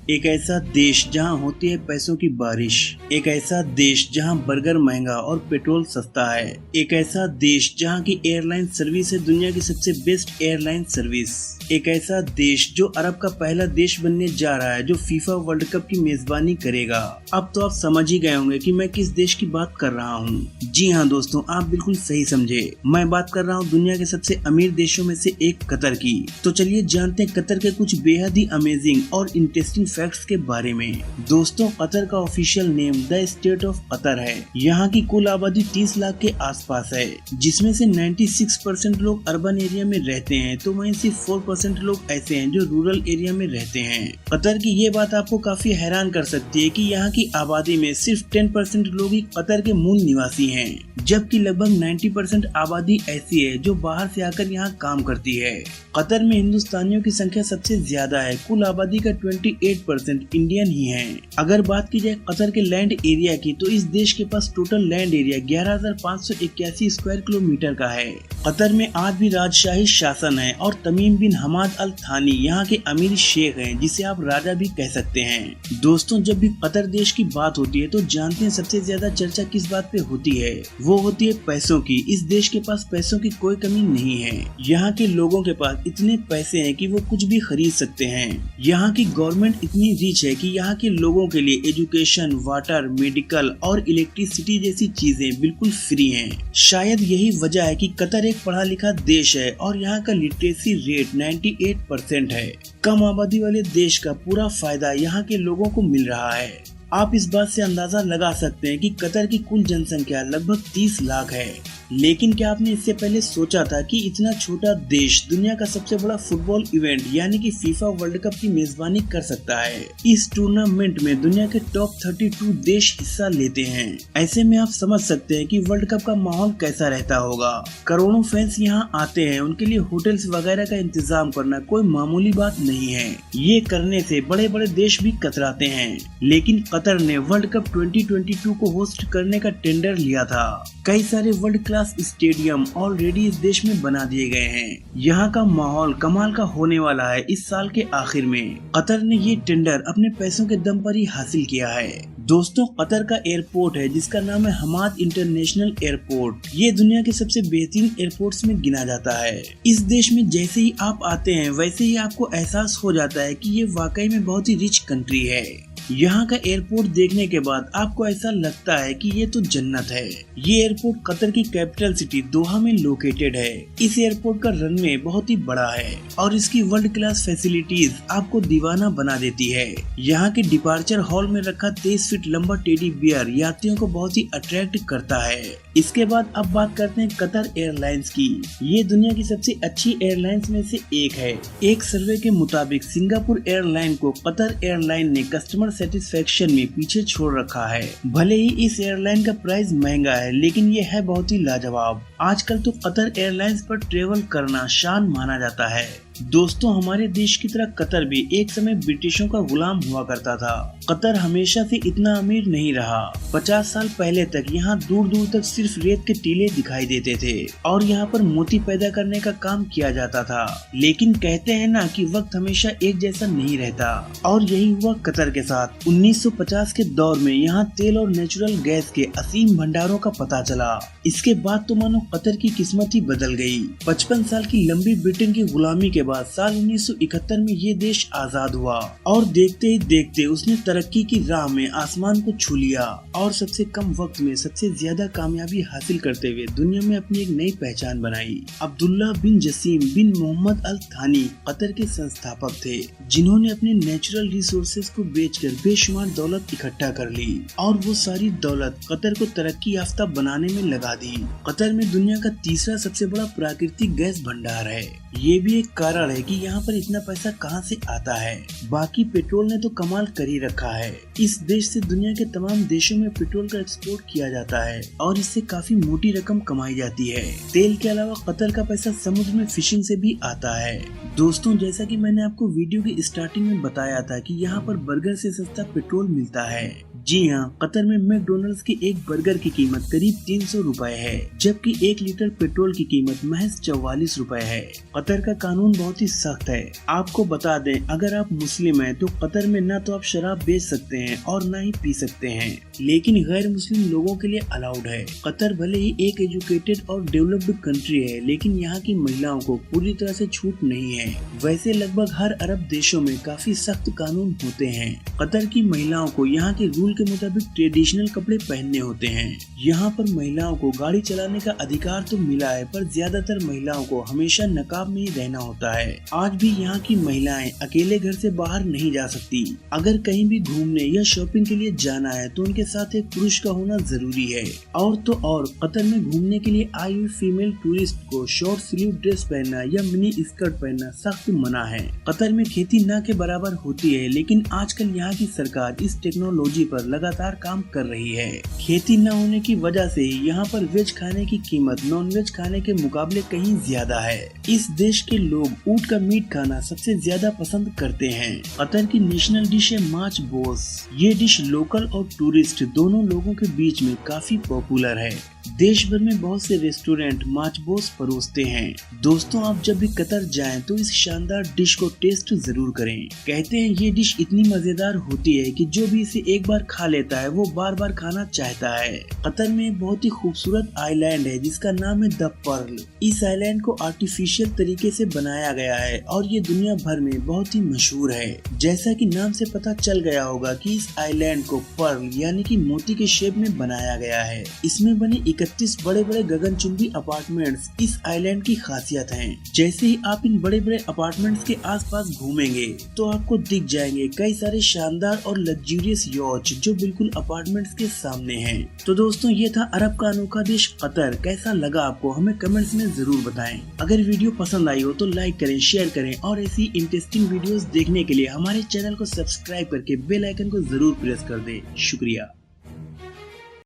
एक ऐसा देश जहां होती है पैसों की बारिश, एक ऐसा देश जहां बर्गर महंगा और पेट्रोल सस्ता है, एक ऐसा देश जहां की एयरलाइन सर्विस है दुनिया की सबसे बेस्ट एयरलाइन सर्विस, एक ऐसा देश जो अरब का पहला देश बनने जा रहा है जो फीफा वर्ल्ड कप की मेजबानी करेगा। अब तो आप समझ ही गए होंगे कि मैं किस देश की बात कर रहा हूँ। जी हाँ दोस्तों, आप बिल्कुल सही समझे, मैं बात कर रहा हूँ दुनिया के सबसे अमीर देशों में से एक कतर की। तो चलिए जानते हैं कतर के कुछ बेहद ही अमेजिंग और इंटरेस्टिंग फैक्ट्स के बारे में। दोस्तों, कतर का official name the state of Qatar है। यहाँ की कुल आबादी 30 लाख के आसपास है, जिसमें से 96% लोग अर्बन एरिया में रहते हैं, तो वहीं सिर्फ 4% लोग ऐसे हैं जो रूरल एरिया में रहते हैं। कतर की ये बात आपको काफी हैरान कर सकती है कि यहाँ की आबादी में सिर्फ 10% लोग ही कतर के मूल निवासी हैं, जबकि लगभग 90% आबादी ऐसी है जो बाहर से आकर यहाँ काम करती है। कतर में हिंदुस्तानियों की संख्या सबसे ज्यादा है, कुल आबादी का 28% इंडियन ही हैं। अगर बात की जाए कतर के लैंड एरिया की, तो इस देश के पास total land area 11,581 square kilometre का है। कतर में आज भी राजशाही शासन है और तमीम बिन हमाद अल थानी यहाँ के अमीर शेख हैं, जिसे आप राजा भी कह सकते हैं। दोस्तों, जब भी कतर देश की बात होती है तो जानते हैं सबसे ज्यादा चर्चा किस बात पे होती है, वो होती है पैसों की। इस देश के पास पैसों की कोई कमी नहीं है। यहाँ के लोगों के पास इतने पैसे हैं कि वो कुछ भी खरीद सकते हैं। यहाँ की गवर्नमेंट इतनी रिच है कि यहाँ के लोगों के लिए एजुकेशन, वाटर, मेडिकल और इलेक्ट्रिसिटी जैसी चीजें बिल्कुल फ्री हैं। शायद यही वजह है कि कतर एक पढ़ा लिखा देश है और यहाँ का लिटरेसी रेट 98% है। कम आबादी वाले देश का पूरा फायदा यहाँ के लोगों को मिल रहा है। आप इस बात से अंदाजा लगा सकते हैं कि कतर की कुल जनसंख्या लगभग 30 लाख है। लेकिन क्या आपने इससे पहले सोचा था कि इतना छोटा देश दुनिया का सबसे बड़ा फुटबॉल इवेंट यानी कि फीफा वर्ल्ड कप की मेजबानी कर सकता है? इस टूर्नामेंट में दुनिया के टॉप 32 देश हिस्सा लेते हैं। ऐसे में आप समझ सकते हैं कि वर्ल्ड कप का माहौल कैसा रहता होगा। करोड़ों फैंस यहाँ आते हैं, उनके लिए होटल्स वगैरह का इंतजाम करना कोई मामूली बात नहीं है। ये करने से बड़े बड़े देश भी कतराते हैं, लेकिन कतर ने वर्ल्ड कप 2022 को होस्ट करने का टेंडर लिया था। कई सारे वर्ल्ड क्लास स्टेडियम ऑलरेडी इस देश में बना दिए गए हैं। यहाँ का माहौल कमाल का होने वाला है इस साल के आखिर में। कतर ने ये टेंडर अपने पैसों के दम पर ही हासिल किया है। दोस्तों, कतर का एयरपोर्ट है जिसका नाम है हमाद इंटरनेशनल एयरपोर्ट। ये दुनिया के सबसे बेहतरीन एयरपोर्ट्स में गिना जाता है। इस देश में जैसे ही आप आते हैं वैसे ही आपको एहसास हो जाता है कि ये वाकई में बहुत ही रिच कंट्री है। यहाँ का एयरपोर्ट देखने के बाद आपको ऐसा लगता है कि ये तो जन्नत है। ये एयरपोर्ट कतर की कैपिटल सिटी दोहा में लोकेटेड है। इस एयरपोर्ट का रनवे बहुत ही बड़ा है और इसकी वर्ल्ड क्लास फैसिलिटीज आपको दीवाना बना देती है। यहाँ के डिपार्चर हॉल में रखा 23 फीट लंबा टेडी बियर यात्रियों को बहुत ही अट्रैक्ट करता है। इसके बाद अब बात करते हैं कतर एयरलाइंस की। ये दुनिया की सबसे अच्छी एयरलाइंस में से एक है। एक सर्वे के मुताबिक सिंगापुर एयरलाइन को कतर एयरलाइन ने कस्टमर सेटिस्फेक्शन में पीछे छोड़ रखा है। भले ही इस एयरलाइन का प्राइस महंगा है, लेकिन ये है बहुत ही लाजवाब। आजकल तो कतर एयरलाइंस पर ट्रेवल करना शान माना जाता है। दोस्तों, हमारे देश की तरह कतर भी एक समय ब्रिटिशों का गुलाम हुआ करता था। कतर हमेशा से इतना अमीर नहीं रहा। 50 साल पहले तक यहाँ दूर दूर तक सिर्फ रेत के टीले दिखाई देते थे और यहाँ पर मोती पैदा करने का काम किया जाता था। लेकिन कहते हैं ना कि वक्त हमेशा एक जैसा नहीं रहता, और यही हुआ कतर के साथ। 1950 के दौर में यहाँ तेल और नेचुरल गैस के असीम भंडारों का पता चला। इसके बाद तो मानो कतर की किस्मत ही बदल गई। 55 साल की लंबी ब्रिटेन की गुलामी के बाद साल 1971 में ये देश आजाद हुआ और देखते ही देखते उसने तरक्की की राह में आसमान को छू लिया और सबसे कम वक्त में सबसे ज्यादा कामयाबी हासिल करते हुए दुनिया में अपनी एक नई पहचान बनाई। अब्दुल्ला बिन जसीम बिन मोहम्मद अल थानी कतर के संस्थापक थे, जिन्होंने अपने नेचुरल रिसोर्सेज को बेचकर बेशुमार दौलत इकट्ठा कर ली और वो सारी दौलत कतर को तरक्की याफ्ता बनाने में लगा दी। कतर में दुनिया का तीसरा सबसे बड़ा प्राकृतिक गैस भंडार है। ये भी एक कारण है कि यहाँ पर इतना पैसा कहाँ से आता है। बाकी पेट्रोल ने तो कमाल कर ही रखा है। इस देश से दुनिया के तमाम देशों में पेट्रोल का एक्सपोर्ट किया जाता है और इससे काफी मोटी रकम कमाई जाती है। तेल के अलावा कतर का पैसा समुद्र में फिशिंग से भी आता है। दोस्तों, जैसा कि मैंने आपको वीडियो की स्टार्टिंग में बताया था कि यहाँ पर बर्गर से सस्ता पेट्रोल मिलता है। जी हाँ, कतर में मैकडोनल्ड्स की एक बर्गर की कीमत करीब 300 रुपए है, जबकि 1 लीटर पेट्रोल की कीमत महज 44 रुपए है। कतर का कानून बहुत ही सख्त है। आपको बता दें, अगर आप मुस्लिम हैं तो कतर में न तो आप शराब बेच सकते हैं और न ही पी सकते हैं, लेकिन गैर मुस्लिम लोगों के लिए अलाउड है। कतर भले ही एक एजुकेटेड और डेवलप्ड कंट्री है, लेकिन यहाँ की महिलाओं को पूरी तरह से छूट नहीं है। वैसे लगभग हर अरब देशों में काफी सख्त कानून होते हैं। कतर की महिलाओं को यहाँ के रूल के मुताबिक ट्रेडिशनल कपड़े पहनने होते हैं। यहाँ पर महिलाओं को गाड़ी चलाने का अधिकार तो मिला है, पर ज्यादातर महिलाओं को हमेशा नकाब में ही रहना होता है। आज भी यहाँ की महिलाएं अकेले घर से बाहर नहीं जा सकती। अगर कहीं भी घूमने या शॉपिंग के लिए जाना है तो उनके साथ एक पुरुष का होना जरूरी है। और तो और कतर में घूमने के लिए आई हुई फीमेल टूरिस्ट को शॉर्ट स्लीव ड्रेस पहनना या मिनी स्कर्ट पहनना सख्त मना है। कतर में खेती न के बराबर होती है, लेकिन आजकल यहाँ की सरकार इस टेक्नोलॉजी पर लगातार काम कर रही है। खेती न होने की वजह से यहाँ पर वेज खाने की कीमत नॉन वेज खाने के मुकाबले कहीं ज्यादा है। इस देश के लोग ऊंट का मीट खाना सबसे ज्यादा पसंद करते हैं। कतर की नेशनल डिश है माच बोस। ये डिश लोकल और टूरिस्ट दोनों लोगों के बीच में काफी पॉपुलर है। देश भर में बहुत से रेस्टोरेंट माचबोस परोसते हैं। दोस्तों, आप जब भी कतर जाएं तो इस शानदार डिश को टेस्ट जरूर करें। कहते हैं ये डिश इतनी मजेदार होती है कि जो भी इसे एक बार खा लेता है वो बार बार खाना चाहता है। कतर में एक बहुत ही खूबसूरत आइलैंड है जिसका नाम है द पर्ल। इस आइलैंड को आर्टिफिशियल तरीके से बनाया गया है और ये दुनिया भर में बहुत ही मशहूर है। जैसा कि नाम से पता चल गया होगा कि इस आइलैंड को पर्ल यानी कि मोती के शेप में बनाया गया है। इसमें बने 31 बड़े बड़े गगनचुंबी अपार्टमेंट्स इस आइलैंड की खासियत हैं। जैसे ही आप इन बड़े बड़े अपार्टमेंट्स के आसपास घूमेंगे तो आपको दिख जाएंगे कई सारे शानदार और लग्जूरियस यॉच जो बिल्कुल अपार्टमेंट्स के सामने हैं। तो दोस्तों, ये था अरब का अनोखा देश कतर। कैसा लगा आपको हमें कमेंट्स में जरूर बताएं। अगर वीडियो पसंद आई हो तो लाइक करें, शेयर करें और ऐसी इंटरेस्टिंग वीडियोस देखने के लिए हमारे चैनल को सब्सक्राइब करके बेल आइकन को जरूर प्रेस कर दें। शुक्रिया।